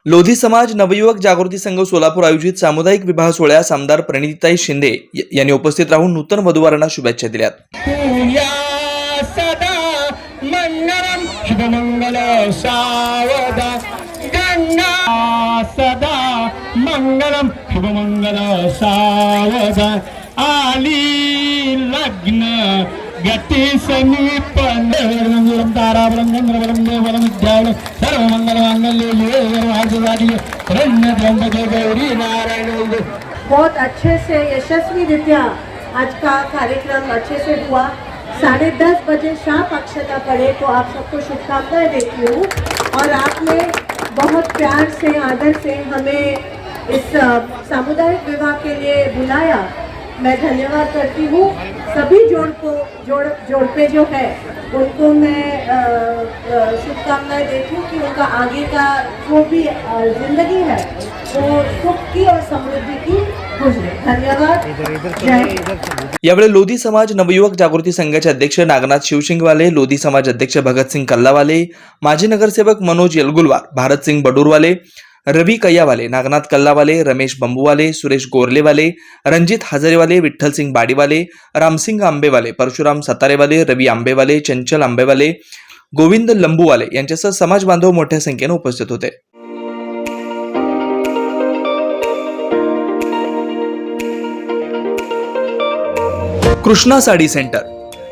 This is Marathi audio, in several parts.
लोधी समाज नवयुवक जागृती संघ सोलापूर आयोजित सामुदायिक विवाह सोहळ्यास आमदार प्रणितीताई शिंदे यांनी उपस्थित राहून नूतन वधूवरांना शुभेच्छा दिल्यात. सदा मंगलम शुभमंगल सावदा गंगा सदा मंगलम शुभमंगल सावदा आली लग्न गती समीपन ताराबलम गंगबलम देवबलम विद्याबलम सर्वमंगल मांगल्ये गौरी नारायण. बहुत अच्छे से यशस्वी रीत्या आज का कार्यक्रम अच्छे से हुआ. 10:30 बजे शाम अक्षता पड़े तो आप सबको शुभकामनाएं देती हूँ. और आपने बहुत प्यार से आदर से हमें इस सामुदायिक विवाह के लिए बुलाया. मैं धन्यवाद करती हूँ. सभी जोड़पे जो है उनको मैं शुभकामनाएं देती हूँ कि उनका आगे का जो भी जिंदगी है वो सुख की और समृद्धि की गुजरे. धन्यवाद. यावेळी लोधी समाज नवयुवक जागृती संघाचे अध्यक्ष नागनाथ शिवशिंगवाले, लोधी समाज अध्यक्ष भगतसिंग कल्लावाले, माजी नगरसेवक मनोज यलगुलवार, भारतसिंग बडूरवाले, रवी कय्यावाले, नागनाथ कल्लावाले, रमेश बंबूवाले, सुरेश गोरलेवाले, रंजित हजारेवाले, विठ्ठलसिंग बाडीवाले, रामसिंग आंबेवाले, परशुराम सतारेवाले, रवी आंबेवाले, चंचल आंबेवाले, गोविंद लंबूवाले यांच्यासह समाज बांधव मोठ्या संख्येने उपस्थित होते. कृष्णा साडी सेंटर,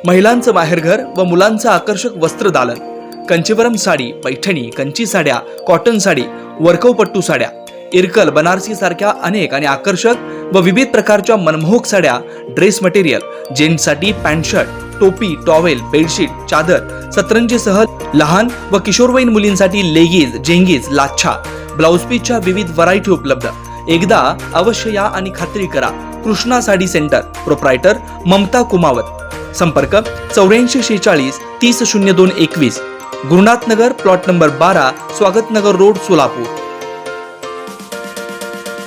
महिलांचं माहेरघर व मुलांचं आकर्षक वस्त्र दालन. कंचीवरम साडी, पैठणी, कंची साड्या, कॉटन साडी, वर्कवपट्टू साड्या, इरकल, बनारसी सारख्या अनेक आणि आकर्षक व विविध प्रकारच्या मनमोहक साड्या, ड्रेस मटेरियल, जेंट्ससाठी पॅन्ट शर्ट, टोपी, टॉवेल, बेडशीट, चादर, सतरंजीसह लहान व किशोरवयीन मुलींसाठी लेगीज, जेंगीज, लाच्छा, ब्लाउज पीसच्या विविध व्हरायटी उपलब्ध. एकदा अवश्य या आणि खात्री करा. Krishna sari centre, proprietor Mamta Kumawat. संपर्क 8446 300221, गुरुनाथ नगर, प्लॉट नंबर 12, स्वागत नगर रोड, सोलापूर.